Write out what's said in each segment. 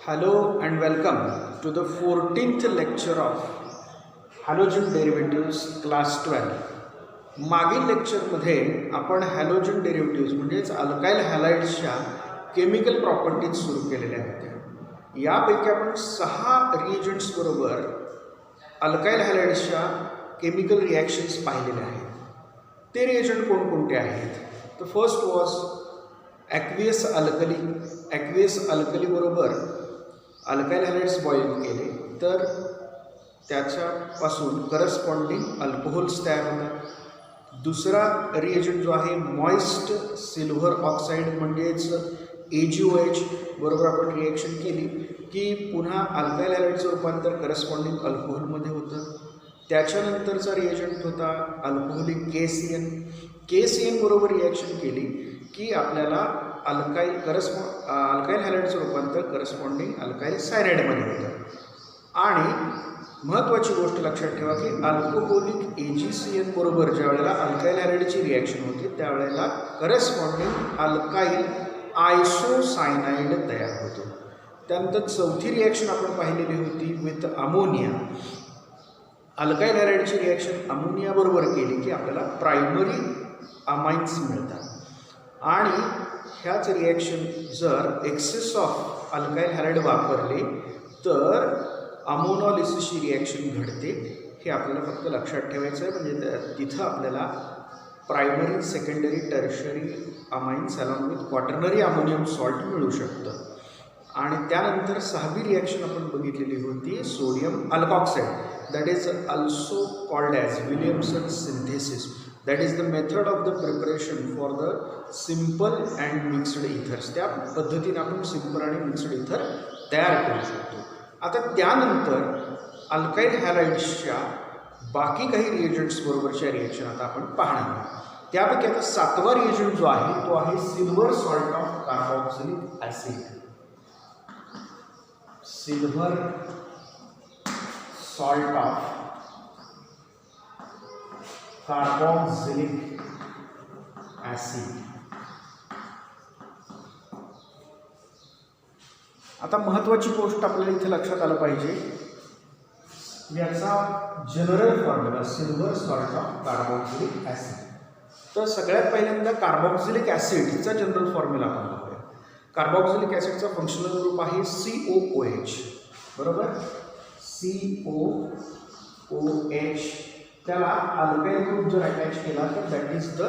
Hello and welcome to the 14th lecture of halogen derivatives class 12. मागील लेक्चरमध्ये आपण halogen derivatives म्हणजेच alkyl हॅलाइड्सच्या chemical properties सुरू केलेल्या होत्या. यापैकी आपण 6 रिएजंट्स बरोबर अल्काइल हॅलाइड्सच्या केमिकल रिॲक्शन्स पाहिलेल्या आहेत. ते रिएजंट कोणकोणते आहेत? तर first was aqueous alkali. Aqueous alkali बरोबर अल्काइल हॅलाइड्स बॉईल केले तर त्याच्यापासून करस्पॉन्डिंग अल्कोहोल्स तयार होतात. दुसरा रिएजंट जो आहे मॉइस्ट सिल्व्हर ऑक्साईड म्हणजेच AgOH बरोबर आपण रिॲक्शन केली की पुन्हा अल्काइल हॅलाइडचं रूपांतर करस्पॉन्डिंग अल्कोहोलमध्ये होतं. त्याच्यानंतरचा रिएजंट होता अल्कोहोलिक KCN बरोबर रिॲक्शन केली की आपल्याला अल्काइल हॅलाइडचं रूपांतर करस्पॉन्डिंग अल्काइल सायनाइडमध्ये होतं. आणि महत्त्वाची गोष्ट लक्षात ठेवा की अल्कोहोलिक AgCN बरोबर ज्या वेळेला अल्काइल हॅलाइडची रिॲक्शन होते त्यावेळेला करस्पॉन्डिंग अल्काइल आयसोसायनाइड तयार होतो. त्यानंतर चौथी रिॲक्शन आपण पाहिलेली होती विथ अमोनिया. अल्काइल हॅलाइडची रिॲक्शन अमोनिया बरोबर केली की आपल्याला प्रायमरी अमाइन्स मिळतात. आणि ह्याच रिॲक्शन जर एक्सेस ऑफ अल्काइल हॅलाइड वापरले तर अमोनॉलिसिसची रिॲक्शन घडते. हे आपल्याला फक्त लक्षात ठेवायचं आहे. म्हणजे तिथं आपल्याला primary secondary tertiary amines along with quaternary ammonium salt मिळू शकतं. आणि त्यानंतर 6वी रिॲक्शन आपण बघितलेली होती sodium alkoxide. That is also called as Williamson synthesis. That is the method of the preparation for the simple and mixed ethers. त्या पद्धतीने आपण सिम्पल आणि मिक्स्ड इथर तयार करू शकतो. आता त्यानंतर अल्काइल हॅलाइड्सच्या बाकी काही रिएजंट्स बरोबरच्या रिएक्शन आता आपण पाहणार आहोत. त्यापैकी आता 7वा रिएजंट जो आहे तो आहे silver salt of carboxylic acid. Silver salt of carboxylic acid. आता महत्त्वाची गोष्ट आपल्याला इथे लक्षात आलं पाहिजे. याचा general formula silver salt of carboxylic acid. तर सगळ्यात पहिल्यांदा कार्बॉक्सिलिक ॲसिडचा जनरल फॉर्म्युला आपण बघूया. कार्बॉक्सिलिक ॲसिडचा फंक्शनल ग्रुप आहे COOH बरोबर. COOH त्याला अल्काइल ग्रुप जर अटॅच केला तर that is the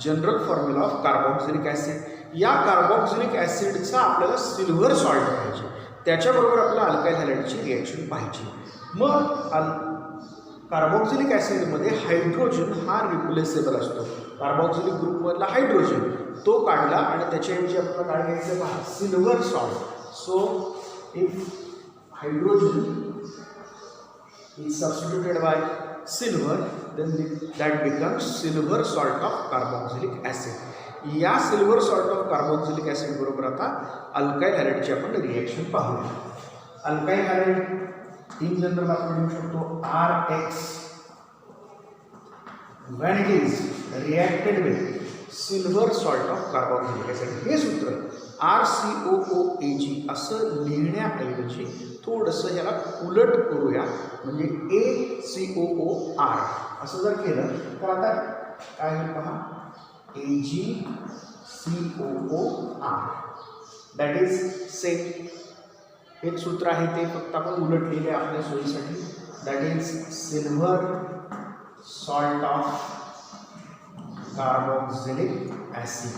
general formula of carboxylic acid. या कार्बॉक्सिलिक ॲसिडचा आपल्याला सिल्वर सॉल्ट पाहिजे. त्याच्याबरोबर आपल्याला अल्काइल हॅलाइडची रिॲक्शन पाहिजे. मग कार्बॉक्सिलिक ॲसिडमध्ये हायड्रोजन हा रिप्लेसेबल असतो. कार्बॉक्सिलिक ग्रुपमधला हायड्रोजन तो काढला आणि त्याच्याऐवजी आपल्याला काय घ्यायचं पहा silver salt. So if hydrogen is substituted bye silver then that becomes silver salt of carboxylic acid. या silver salt of carboxylic acid बरोबर आता अल्काइल हॅलाइडची आपण रिॲक्शन पाहूया. अल्काइल हॅलाइड इन जनरल आपण लिहू शकतो RX when it is reacted with silver salt of carboxylic acid. हे सूत्र RCOOAG असं लिहिण्याऐवजी थोडंसं याला उलट करूया. म्हणजे ACOOR असं जर केलं तर आता काय होईल पहा AgCOOR. That is same. एक सूत्र आहे ते फक्त आपण उलट लिहिले आपल्या सोयीसाठी. That is silver salt of carboxylic acid.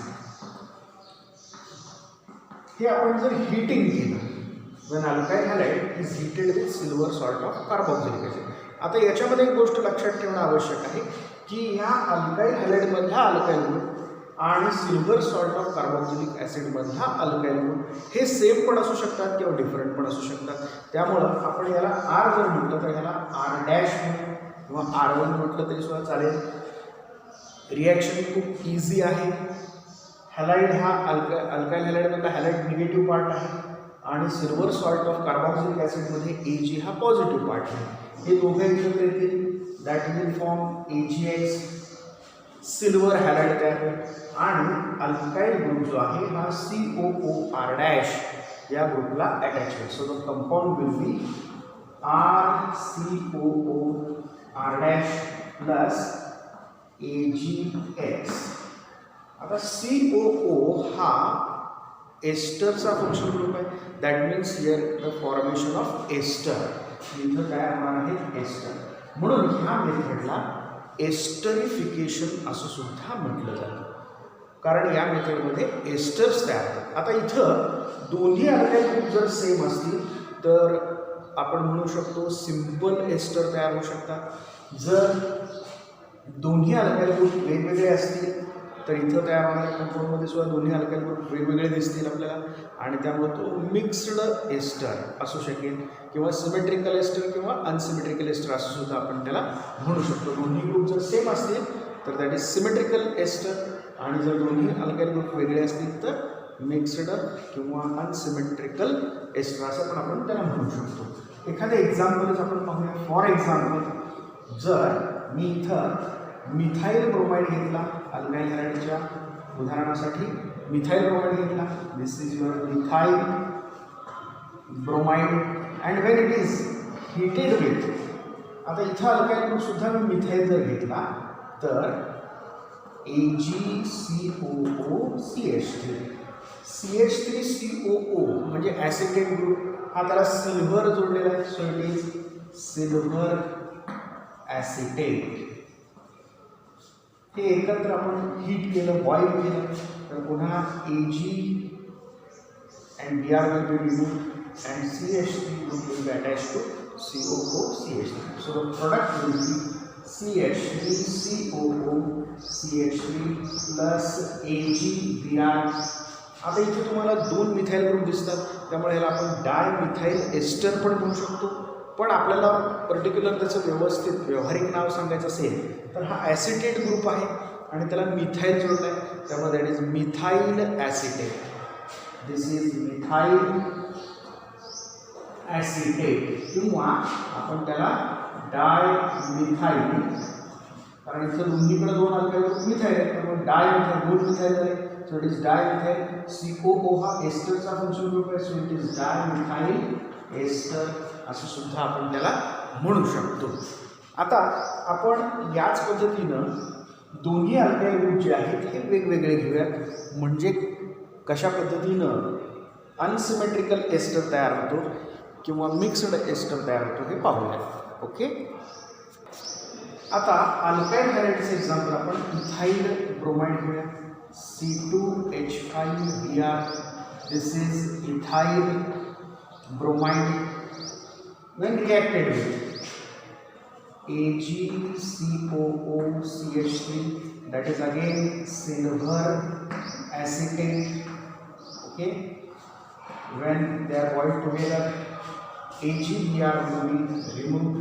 हे आपण जर हीटिंग केलं when alkyl halide is heated with silver salt of carboxylic acid. आता याच्यामध्ये एक गोष्ट लक्षात ठेवणं आवश्यक आहे की या अल्काइल हॅलाइडमधला अल्काइल ग्रुप आणि सिल्वर सॉल्ट ऑफ कार्बॉक्सिलिक ॲसिडमधला अल्काइल ग्रुप हे सेम पण असू शकतात किंवा डिफरंट पण असू शकतात. त्यामुळं आपण याला R जर म्हटलं तर ह्याला R' किंवा R1 म्हटलं तरी सुद्धा चालेल. रिॲक्शन खूप इझी आहे. हॅलाइड हा अल्काइल हॅलाइडमधला हॅलाइड निगेटिव्ह पार्ट आहे आणि सिल्वर सॉल्ट ऑफ कार्बॉक्सिलिक ॲसिडमध्ये Ag हा पॉझिटिव्ह पार्ट आहे. हे दोघे एकत्र येतील. That will form AgX silver halide तयार होईल. आणि अल्काइल ग्रुप जो आहे हा COOR या ग्रुपला अटॅच होईल. So the compound will be RCOOR dash plus AgX. आता COO हा एस्टरचा फंक्शनल ग्रुप आहे. That means here the formation of ester. इथं काय होणार आहे एस्टर. म्हणून ह्या मेथडला एस्टरिफिकेशन असं सुद्धा म्हटलं जातं, कारण या मेथडमध्ये एस्टर्स तयार होतात. आता इथं दोन्ही अल्काईल ग्रुप जर सेम असतील तर आपण म्हणू शकतो सिंपल एस्टर तयार होऊ शकतात. जर दोन्ही अल्काईल ग्रुप वेगवेगळे असतील तर इथं तयार होणाऱ्या कंपाऊंडमध्ये सुद्धा दोन्ही अल्काईल ग्रुप वेगवेगळे दिसतील आपल्याला, आणि त्यामुळे तो मिक्स्ड एस्टर असू शकेल किंवा सिमेट्रिकल एस्टर किंवा अनसिमेट्रिकल एस्टर असं सुद्धा आपण त्याला म्हणू शकतो. दोन्ही ग्रुप जर सेम असतील तर दॅट इज सिमेट्रिकल एस्टर, आणि जर दोन्ही अल्काईल ग्रुप वेगळे असतील तर मिक्स्ड किंवा अनसिमेट्रिकल एस्टर असं पण आपण त्याला म्हणू शकतो. एखाद्या एक्झाम्पलच आपण पाहूया. फॉर एक्झाम्पल, जर मी इथं मिथाईल ब्रोमाइड घेतला अल्काईल हॅलाइडच्या उदाहरणासाठी, मिथाईल ब्रोमाइड घेतला. This is your methyl bromide and when it is heated with, आता इथं अल्काईल ग्रुप सुद्धा मी मिथाईल जर घेतला तर AgCOOCH3. CH3COO म्हणजे ॲसिटेट ग्रुप. हा त्याला सिल्व्हर जोडलेला आहे. So it is silver acetate. हे एकत्र आपण हीट केलं, बॉईल केलं तर पुन्हा Ag and Br will be removed and CH3 group will be attached to COOCH3. So the product will be CH3COOCH3 plus AgBr. आता इथे तुम्हाला दोन मिथाईल ग्रुप दिसतात, त्यामुळे ह्याला आपण डायमिथाईल एस्टर पण म्हणू शकतो. पण आपल्याला पर्टिक्युलर त्याचं व्यवस्थित व्यावहारिक नाव सांगायचं असेल तर हा ॲसिटेट ग्रुप आहे आणि त्याला मिथाईल जोडला आहे, त्यामुळे that is methyl acetate. This is methyl acetate, किंवा आपण त्याला डायमिथाईल, कारण इथं दोन्हीकडे दोन अल्काईल ग्रुप मिथाईल आहेत त्यामुळे डायमिथाईल, दोन मिथाईल झाले. So it is dimethyl. COO हा एस्टरचा फंक्शन ग्रुप आहे. So it is dimethyl ester असं सुद्धा आपण त्याला म्हणू शकतो. आता आपण याच पद्धतीनं दोन्ही अल्काईल ग्रुप जे आहेत हे वेगवेगळे घेऊयात, म्हणजे कशा पद्धतीनं अनसिमेट्रिकल एस्टर तयार होतो किंवा मिक्स्ड एस्टर तयार होतो हे पाहूया. ओके, आता अल्काईल हॅलाइडचं एक्झाम्पल आपण इथाईल ब्रोमाइड घेऊया. C2H5Br. This is ethyl bromide. When reacted with AgCOOCH3, that is again silver acetate. Okay, when they are boiled together, AgBr will be removed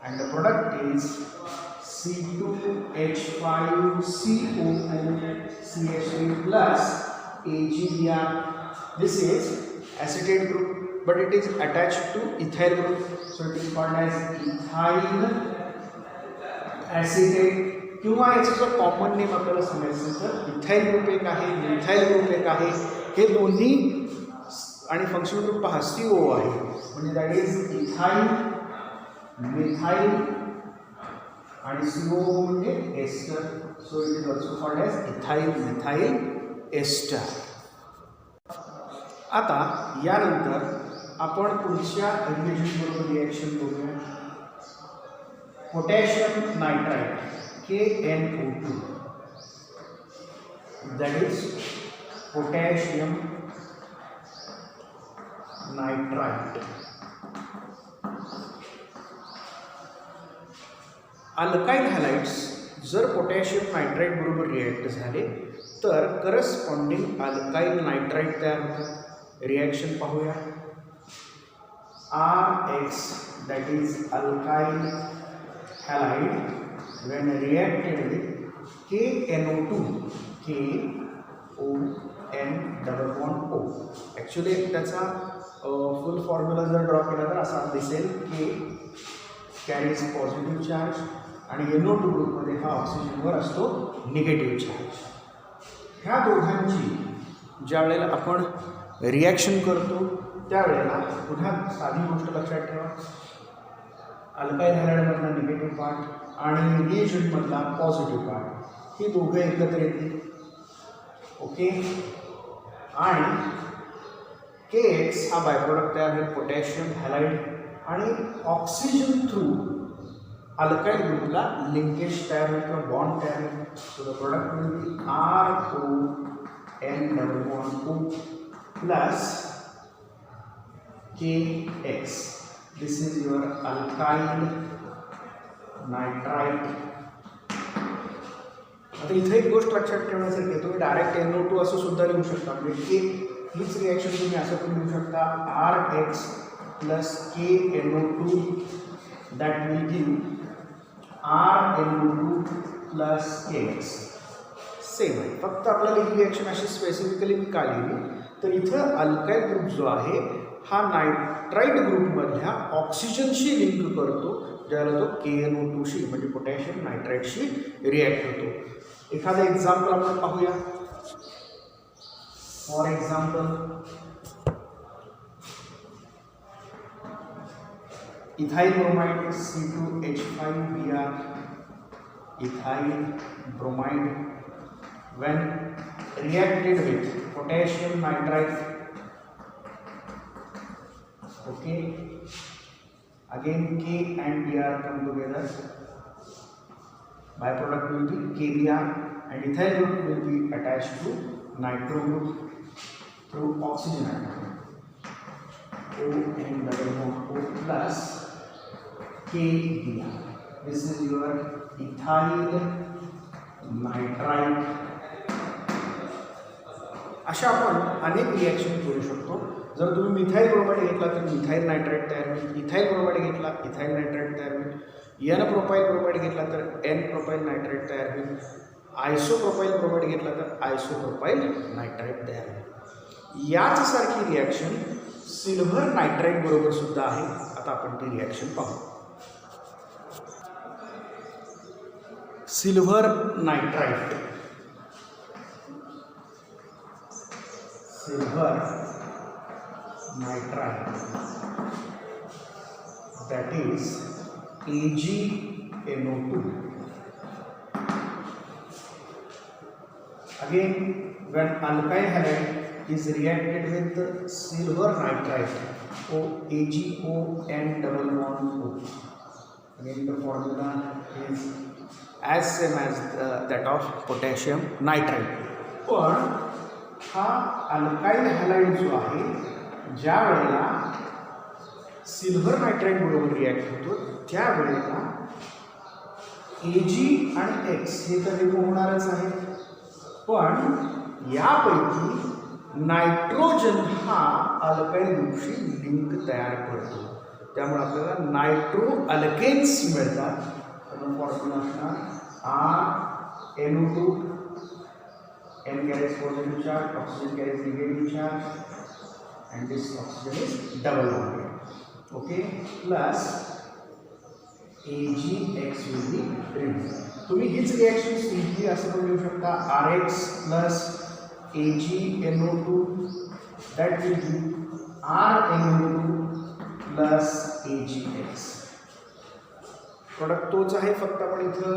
and the product is C2H5COOCH3 plus AgBr. This is acetate group, but it is attached to ethyl group, so it is called as ethyl acetate. किंवा याचं जर common name आपल्याला समजायचं तर ethyl group एक आहे, methyl group एक आहे. हे दोन्ही आणि फंक्शनल ग्रुप पहा CO आहे, म्हणजे दॅट इज इथाईल, मिथाईल आणि CO म्हणजे ester. So it is also called as ethyl methyl ester. आता यानंतर आपण पुढच्या रिएजंटबरोबर रिॲक्शन करूया. Potassium nitrite KNO2, that is potassium nitrite. Alkyl halides जर पोटॅशियम नायट्राइट बरोबर रिॲक्ट झाले तर करस्पॉन्डिंग अल्काईल नायट्राइट तयार होतात. रिॲक्शन पाहूया. RX, that is alkyl halide, when reacted with KNO2, KON double bond O. Actually त्याचा फुल formula जर draw केला तर असा दिसेल. K कॅरीज पॉझिटिव्ह चार्ज आणि NO2 ग्रुपमध्ये हा ऑक्सिजनवर असतो निगेटिव्ह चार्ज. ह्या दोघांची ज्या वेळेला आपण रिॲक्शन करतो त्यावेळेला पुन्हा साधी गोष्ट लक्षात ठेवा, अल्काईल हॅलाइडमधला निगेटिव्ह पार्ट आणि रिएजंटमधला पॉझिटिव्ह पार्ट हे दोघं एकत्र येतील. ओके. आणि KX हा बायप्रोडक्ट तयार होईल पोटॅशियम हॅलाइड आणि ऑक्सिजन थ्रू अल्काईल ग्रुपला लिंकेज तयार होईल किंवा बॉन्ड तयार होईल. So the product will be RON double bond O plus KX. This is your alkyl nitrite. आता इथे एक गोष्ट लक्षात ठेवण्यासारखी आहे, तुम्ही डायरेक्ट NO2 असं सुद्धा लिहू शकता. म्हणजे हीच रिॲक्शन तुम्ही असं पण लिहू शकता RX plus KNO2 that will give RNO2 plus KX. Same आहे, फक्त आपल्याला ही रिॲक्शन अशी स्पेसिफिकली मी का लिहिली तर इथं अल्काईल ग्रुप जो आहे हा नायट्राइट ग्रुपमधल्या ऑक्सिजनशी लिंक करतो, ज्याला तो KNO2शी म्हणजे पोटॅशियम नायट्राइटशी रिॲक्ट होतो. एखादं एक्झाम्पल आपण पाहूया. For example, ethyl bromide C2H5Br, ethyl bromide when reacted with potassium nitrite. Okay, again K and Br come together, byproduct will be KBr and ethyl group will be attached to nitro group through oxygen atom. ON double bond O plus KBr. This is your ethyl nitrite. अशा आपण अनेक reaction करू शकतो. जर तुम्ही methyl bromide घेतला तर methyl nitrite तयार होईल, इथाइल ब्रोमाइड घेतला इथाइल नायट्राइट तयार होईल, एन प्रोपाइल ब्रोमाइड घेतला तर एन प्रोपाइल नायट्राइट तयार होईल, आयसोप्रोपाइल ब्रोमाइड घेतला तर आयसोप्रोपाइल नायट्राइट तयार होईल. याच सारखी रिॲक्शन सिल्व्हर नायट्राइट बरोबर सुद्धा आहे. आता आपण ती रिॲक्शन पाहू. Silver nitrite, silver nitrite, that is AgNO2. Again, when alkyl halide is reacted with silver nitrite, AgON double bond O. Again, the formula is as same as that of potassium nitrite. पण हा alkyl halide जो आहे ज्या वेळेला silver nitrite बरोबर react होतो त्यावेळेला Ag आणि X हे तर रिमूव्ह होणारच आहे, पण यापैकी नायट्रोजन हा अल्काईल ग्रुपशी लिंक तयार करतो. त्यामुळे आपल्याला नायट्रो अल्केन्स मिळतात. तर फॉर्म्युला असणार RNO2, N carries positive charge, oxygen carries negative charge, and this oxygen is double bonded. Okay, plus AgX will be removed. तुम्ही हीच रिॲक्शन सिम्पली असं पण लिहू शकता RX plus AgNO2 that will be RNO2 plus AgX. Product तोच आहे, फक्त आपण इथं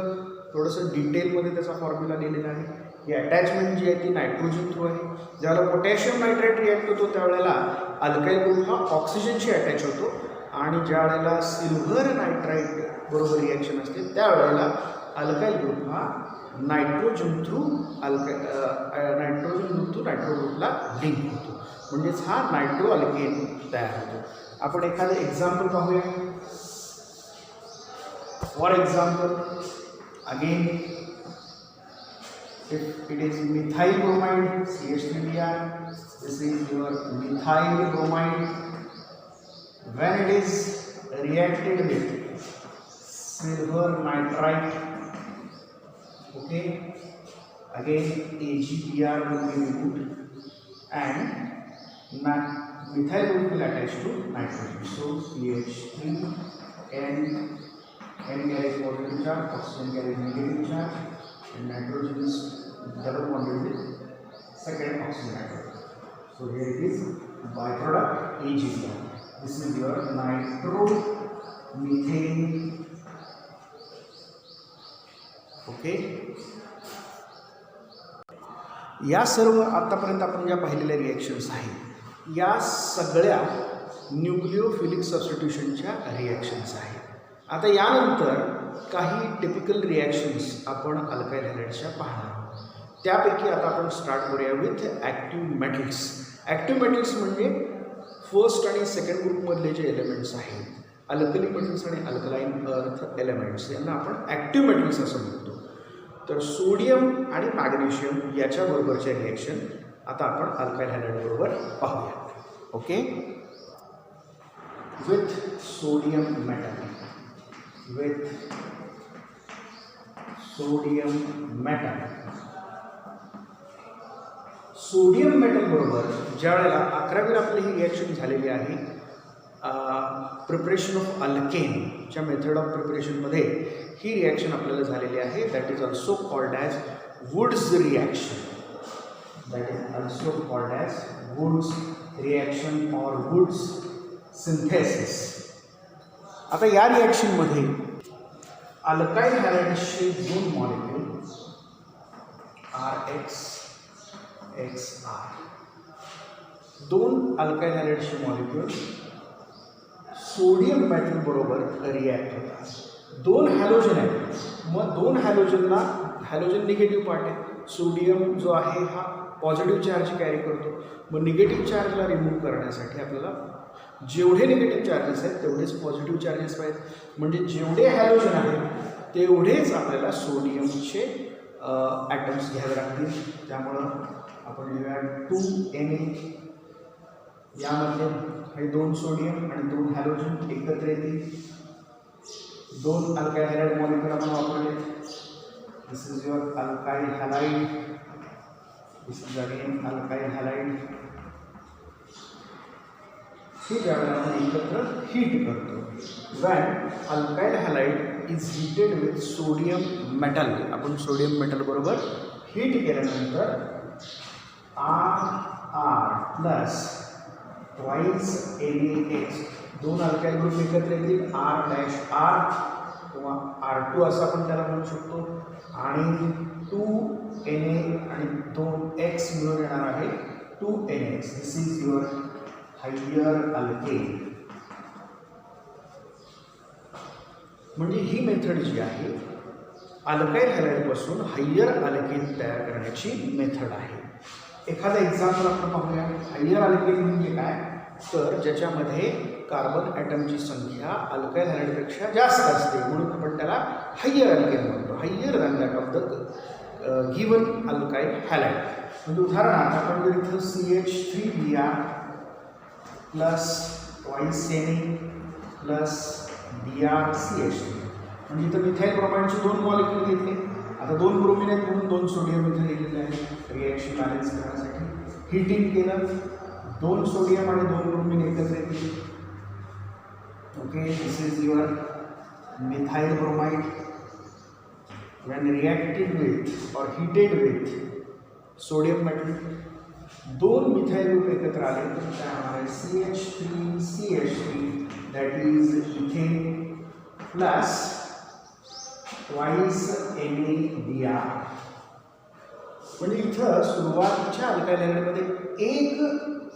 थोडंसं डिटेलमध्ये त्याचा फॉर्म्युला लिहिलेला आहे. ही अटॅचमेंट जी आहे ती नायट्रोजन थ्रू आहे. ज्यावेळेला पोटॅशियम नायट्राइट रिॲक्ट होतो त्यावेळेला अल्काईल ग्रुप हा ऑक्सिजनशी अटॅच होतो आणि ज्या वेळेला सिल्व्हर नायट्राइट बरोबर रिॲक्शन असते त्यावेळेला अल्काईल ग्रुप हा नायट्रोजन थ्रू नायट्रो ग्रुपला लिंक होतो. म्हणजेच हा नायट्रो अल्केन तयार होतो. आपण एखादं एक्झाम्पल पाहूया. For example, again if it is methyl bromide CH3Br, this is your methyl bromide. When it is reacted with silver nitrite, okay, again AgBr will be removed and methyl group will attach to nitrogen. So CH3 N carries positive charge, oxygen carries negative charge, and nitrogen is double bonded with second oxygen atom. So here it is byproduct AgCl. This is your nitromethane. Okay. या सर्व आतापर्यंत आपण ज्या पाहिलेल्या reactions आहेत या सगळ्या nucleophilic सबस्टिट्यूशनच्या reactions आहेत. आता यानंतर काही टिपिकल रिॲक्शन्स आपण अल्काइल हॅलाइड्सच्या पाहणार आहोत. त्यापैकी आता आपण स्टार्ट करूया with active metals. Active metals म्हणजे फर्स्ट आणि सेकंड ग्रुपमधले जे एलिमेंट्स आहेत अल्कली मेटल्स आणि अल्कलाईन अर्थ एलिमेंट्स यांना आपण ॲक्टिव्ह मेटल्स असं म्हणतो. तर सोडियम आणि मॅग्नेशियम याच्याबरोबरच्या रिॲक्शन आता आपण अल्काइल हॅलाइड बरोबर पाहूया. Okay. With sodium metal, with sodium metal. Sodium metal बरोबर ज्या वेळेला 11वीला आपली ही रिॲक्शन झालेली आहे प्रिपरेशन ऑफ अल्केनच्या मेथड ऑफ प्रिपरेशनमध्ये ही रिॲक्शन आपल्याला झालेली आहे. That is also called as Wurtz reaction. That is also called as Wurtz reaction or Wurtz synthesis. आता या रिॲक्शनमध्ये अल्काइल हॅलाइड्सचे दोन मॉलिक्यूल RXXR, दोन अल्काइल हॅलाइड्सचे मॉलिक्यूल सोडियम मेटल बरोबर रिॲक्ट होतात. दोन हॅलोजन आहेत. मग दोन हॅलोजनला हॅलोजन निगेटिव्ह पार्ट आहे. सोडियम जो आहे हा पॉझिटिव्ह चार्ज कॅरी करतो. मग निगेटिव्ह चार्जला रिमूव्ह करण्यासाठी आपल्याला जेवढे निगेटिव्ह चार्जेस आहेत तेवढेच पॉझिटिव्ह चार्जेस पाहिजेत. म्हणजे जेवढे हॅलोजन आहेत तेवढेच आपल्याला सोडियमचे ॲटम्स घ्यावे लागतील. त्यामुळं आपण लिहूया 2Na. यामध्ये हे दोन सोडियम आणि दोन हॅलोजन एकत्र येतील. दोन अल्काइल हॅलाइड मॉलिक्यूल आपण वापरले. This is your alkyl halide, this is again alkyl halide. हे ज्यावेळेला आपण एकत्र हीट करतो when alkyl halide is heated with sodium metal. आपण सोडियम मेटल बरोबर हीट केल्यानंतर RR प्लस ट्वाइस NaH दोन अल्काइल ग्रुप एकत्र येतील. R' किंवा R2 असं आपण त्याला म्हणू शकतो. आणि 2Na आणि 2X मिळून येणार आहे 2NX. This is your higher alkane. म्हणजे ही मेथड जी आहे अल्काइल हॅलाइडपासून हायर अल्केन तयार करण्याची मेथड आहे. एखादा एक्झाम्पल आपण पाहूया. हायर अल्केन म्हणजे काय तर ज्याच्यामध्ये कार्बन ॲटमची संख्या अल्काइल हॅलाइडपेक्षा जास्त असते म्हणून आपण त्याला हायर अल्केन म्हणतो. Higher than that of the given alkyl halide. म्हणजे उदाहरणार्थ आपण जर इथं CH3Br plus twice Na plus BrCH3 म्हणजे इथं मिथाइल ब्रोमाइडचे दोन मॉलिक्यूल घेतले. आता दोन ब्रोमिन आहेत म्हणून दोन सोडियम इथं लिहिलेले आहे रिॲक्शन बॅलन्स करण्यासाठी. हीटिंग केलं, दोन सोडियम आणि दोन ब्रोमिन एकत्र येतील. Okay. This is your methyl bromide. when reacted with or heated with sodium metal दोन मिथाइल ग्रुप एकत्र आले तर काय होणार आहे CH3CH3 that is ethane plus twice NaBr. म्हणजे इथं सुरुवातीच्या अल्काइल हॅलाइडमध्ये एक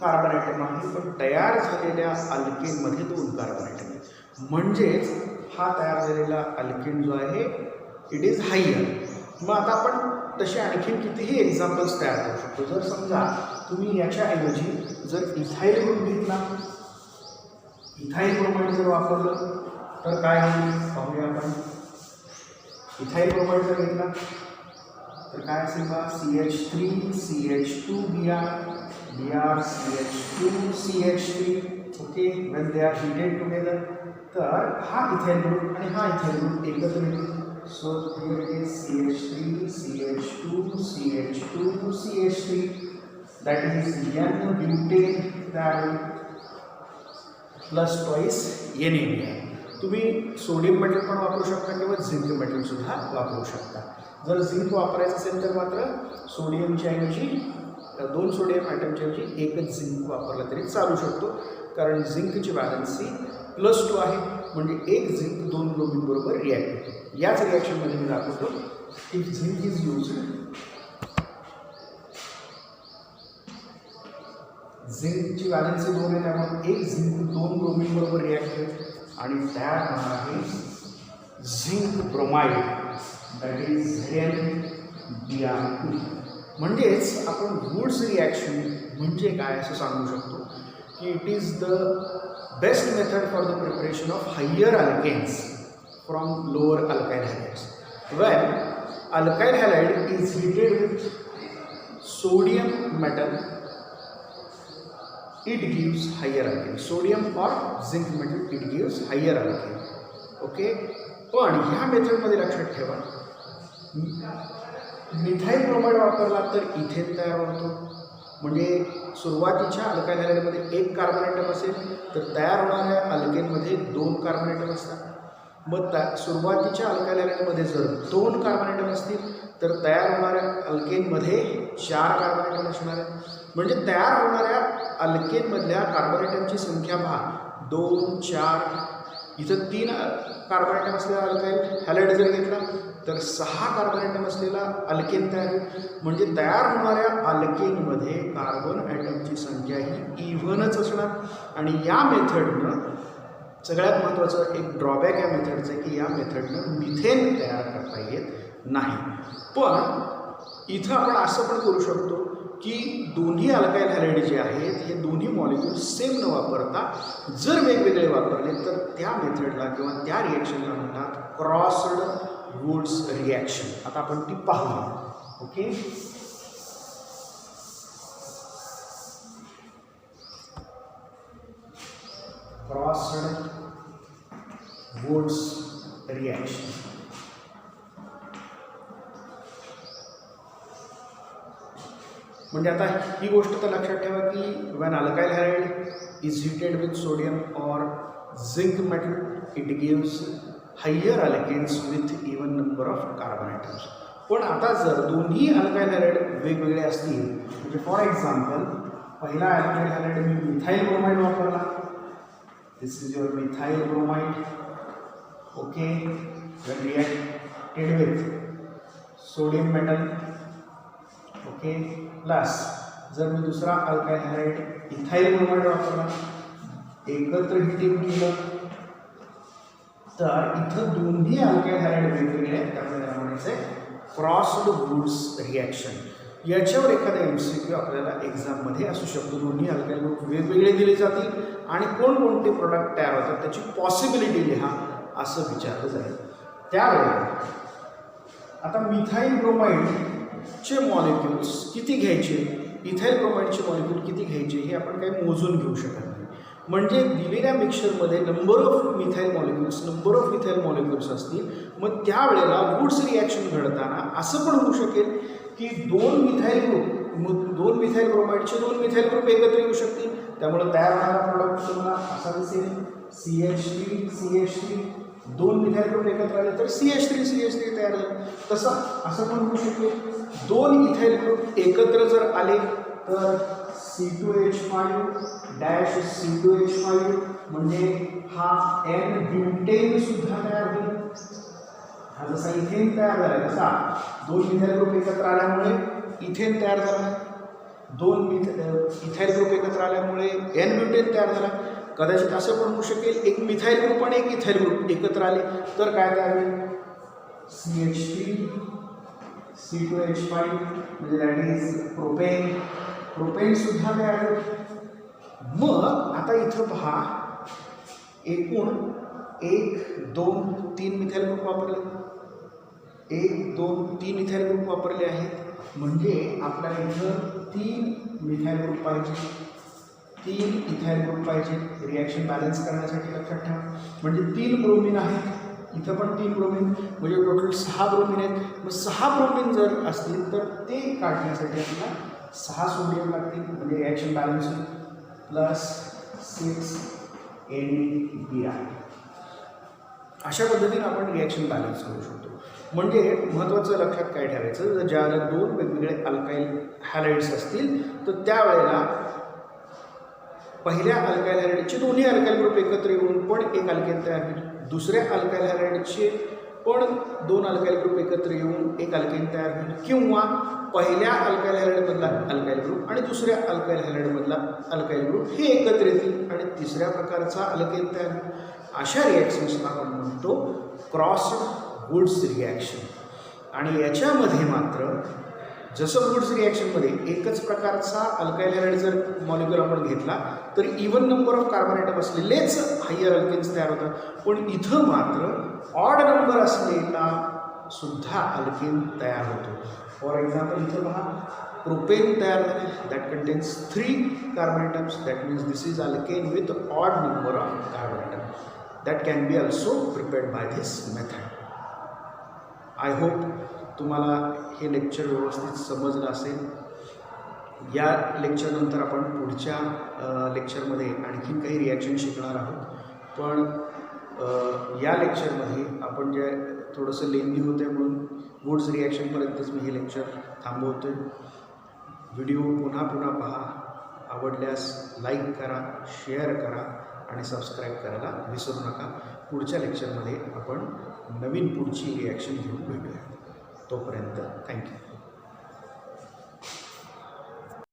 कार्बन ॲटम आहे पण तयार झालेल्या अल्केनमध्ये दोन कार्बन ॲटम आहेत. म्हणजेच हा तयार झालेला अल्केन जो आहे इट इज हायर. मग आता आपण तसे आणखीन कितीही एक्झाम्पल्स तयार करू शकतो. जर समजा तुम्ही याच्याऐवजी जर इथाइल ग्रुप घेतला, इथाइल ब्रोमाइड जर वापरलं तर काय होईल पाहूया आपण. इथाइल ब्रोमाइड जर घेतला तर काय असेल बा CH3CH2Br BrCH2CH3. Okay. When they are heated together तर हा इथाइल ग्रुप आणि हा इथाइल ग्रुप एकत्र येतील. So here it is CH3CH2CH2CH3 that is N-butane than plus twice NaBr. तुम्ही सोडियम मेटल पण वापरू शकता किंवा झिंक मेटल सुद्धा वापरू शकता. जर झिंक वापरायचं असेल तर मात्र सोडियमच्या ऐवजी 2 सोडियम ॲटमच्या ऐवजी एकच झिंक वापरला तरी चालू शकतो, कारण झिंकची व्हॅलन्सी +2 आहे, म्हणजे एक झिंक 2 ब्रोमीन बरोबर रिॲक्ट होतो. याच रिॲक्शनमध्ये मी दाखवतो इफ झिंक इज यूज्ड, झिंकची व्हॅलन्सी 2 आहे, त्यामुळे एक झिंक 2 ब्रोमीन बरोबर रिॲक्ट होईल आणि तयार होणार आहे zinc bromide, that is ZnBr2. म्हणजेच आपण वुड्स रिॲक्शन म्हणजे काय असं सांगू शकतो की it is the best method for the preparation of higher alkanes from lower alkyl halides. When alkyl halide is heated with sodium metal, it gives higher alkane. Sodium or zinc metal, it gives higher alkane. Okay, पण ह्या मेथडमध्ये लक्षात ठेवा, methyl bromide वापरला तर ethane तयार होतो. म्हणजे सुरुवातीच्या अल्काइल हॅलाइडमध्ये एक कार्बन ॲटम असेल तर तयार होणाऱ्या अल्केनमध्ये 2 कार्बन ॲटम असतात. मग सुरुवातीच्या अल्काइल हॅलाइडमध्ये जर 2 कार्बन ॲटम असतील तर तयार होणाऱ्या अल्केनमध्ये 4 कार्बन ॲटम असणार आहे. म्हणजे तयार होणाऱ्या अल्केनमधल्या कार्बन ॲटमची संख्या पहा, 2, 4, इथं 3 कार्बन ॲटम असलेला अल्काइल हॅलाइड जर घेतला तर 6 कार्बन ॲटम असलेला अल्केन तयार होईल. म्हणजे तयार होणाऱ्या अल्केनमध्ये कार्बन ॲटमची संख्या ही इव्हनच असणार. आणि या मेथडनं सगळ्यात महत्त्वाचं एक ड्रॉबॅक या मेथडचं आहे की या मेथडनं मिथेन तयार करता येत नाही. पण इथं आपण असं पण करू शकतो की दोन्ही अल्काइल हॅलाइड जे आहेत हे दोन्ही मॉलिक्यूल सेम न वापरता जर वेगवेगळे वापरले तर त्या मेथडला किंवा त्या रिॲक्शनला म्हणतात क्रॉस्ड वुड्स रिॲक्शन. आता आपण ती पाहूया. Okay, crossed Wurtz reaction. म्हणजे आता ही गोष्ट तर लक्षात ठेवा की when alkyl halide is heated with sodium और zinc metal it gives higher alkanes with even number of carbon atoms. पण आता जर दोन्ही अल्काइल हॅलाइड वेगवेगळे असतील, म्हणजे फॉर एक्झाम्पल पहिला अल्काइल हॅलाइड मी मिथाइल ब्रोमाइड वापरला, this is your methyl bromide. Okay, when reacted with sodium metal. Okay, plus जर मी दुसरा अल्काइल हॅलाइड इथाइल ब्रोमाइड वापरला, एकत्र हिटिंग केलं तर इथं दोन्ही अल्काइल हॅलाइड वेगवेगळे आहेत, त्यामुळे त्याला म्हणायचं आहे क्रॉस्ड वुड्स रिॲक्शन. याच्यावर एखादा MCQ आपल्याला एक्झाममध्ये असू शकतो. दोन्ही अल्काइल ग्रुप वेगवेगळे दिले जातील आणि कोणकोणते प्रोडक्ट तयार होतात त्याची पॉसिबिलिटी लिहा असं विचारलं जाईल. त्यावेळेला आता मिथाइल ब्रोमाइडचे मॉलिक्युल्स किती घ्यायचे, इथाइल ब्रोमाइडचे मॉलिक्यूल किती घ्यायचे हे आपण काही मोजून घेऊ शकत नाही. म्हणजे दिलेल्या मिक्सचरमध्ये number of methyl molecules, number of ethyl molecules असतील, मग त्यावेळेला वुड्स रिॲक्शन घडताना असं पण होऊ शकेल की 2 मिथाइल ब्रोमाइडचे 2 मिथाइल ग्रुप एकत्र येऊ शकतील. त्यामुळे तयार होणारा प्रॉडक्ट तुम्हाला असा दिसेल CH3 2 मिथाइल ग्रुप एकत्र आले तर CH3 तयार झाले. तसं असं पण होऊ शकेल 2 इथाइल ग्रुप एकत्र जर आले तर C2H5 डॅश C2H5 म्हणजे हा N-ब्युटेन सुद्धा तयार होईल. हा जसा इथेन तयार झाला तसा 2 मिथाइल ग्रुप एकत्र आल्यामुळे इथेन तयार झाला, 2 इथाइल ग्रुप एकत्र आल्यामुळे N-ब्युटेन तयार झाला. कदाचित असं पण होऊ शकेल एक मिथाइल ग्रुप आणि एक इथाइल ग्रुप एकत्र आले तर काय तयार होईल CH3 C2H5 म्हणजे दॅट इज प्रोपेन सुद्धा तयार होईल. मग आता इथं पहा एकूण 1 2 3 मिथाइल ग्रुप वापरले, 1 2 3 इथाइल ग्रुप वापरले आहेत. म्हणजे आपल्याला इथं 3 मिथाइल ग्रुप पाहिजे, 3 इथाइल ग्रुप पाहिजे रिॲक्शन बॅलन्स करण्यासाठी. लक्षात ठेवा म्हणजे 3 ब्रोमीन आहेत, इथं पण 3 ब्रोमीन म्हणजे टोटल 6 ब्रोमीन आहेत. मग 6 ब्रोमीन जर असतील तर ते काढण्यासाठी आपल्याला 6 सोडियम लागतील, म्हणजे रिॲक्शन बॅलन्स होईल प्लस 6 NaBr. अशा पद्धतीने आपण रिॲक्शन बॅलन्स करू शकतो. म्हणजे महत्त्वाचं लक्षात काय ठेवायचं, जर ज्यावेळेला दोन वेगवेगळे अल्काईल हॅलाइड्स असतील तर त्यावेळेला पहिल्या अल्काईल हॅलाइडचे दोन्ही अल्काईल ग्रुप एकत्र येऊन पण एक अल्केन तयार होईल, दुसऱ्या अल्काईल हॅलाइडचे पण दोन अल्काईल ग्रुप एकत्र येऊन एक अल्केन तयार होईल, किंवा पहिल्या अल्काईल हॅलाइडमधला अल्काईल ग्रुप आणि दुसऱ्या अल्काईल हॅलाइडमधला अल्काईल ग्रुप हे एकत्र येतील आणि तिसऱ्या प्रकारचा अल्केन तयार होईल. अशा रिॲक्शन्सला आपण म्हणतो क्रॉस्ड वुड्स रिॲक्शन. आणि याच्यामध्ये मात्र जसं वुड्स रिॲक्शनमध्ये एकच प्रकारचा अल्काईल हॅलाइड जर मॉलिक्युल आपण घेतला तर even number of carbon atom असलेलेच हायर अल्केन्स तयार होतात, पण इथं मात्र ऑड नंबर असलेला सुद्धा अल्केन तयार होतो. फॉर एक्झाम्पल इथं पहा, प्रोपेन तयार झाले, that contains 3 carbon atoms, that means this is alkane with odd number of carbon atom. That can be also prepared by this method. I hope तुम्हाला हे लेक्चर व्यवस्थित समजलं असेल. या लेक्चरनंतर आपण पुढच्या लेक्चरमध्ये आणखीन काही रिॲक्शन शिकणार आहोत, पण या लेक्चरमध्ये आपण जे थोडंसं लेंदी होते म्हणून वुड्स रिॲक्शनपर्यंतच मी हे लेक्चर थांबवतो आहे. व्हिडिओ पुन्हा पुन्हा पहा, आवडल्यास लाईक करा, शेअर करा आणि सबस्क्राईब करायला विसरू नका. पुढच्या लेक्चरमध्ये आपण नवीन पुढची रिॲक्शन घेऊन भेटूया. तोपर्यंत थँक्यू.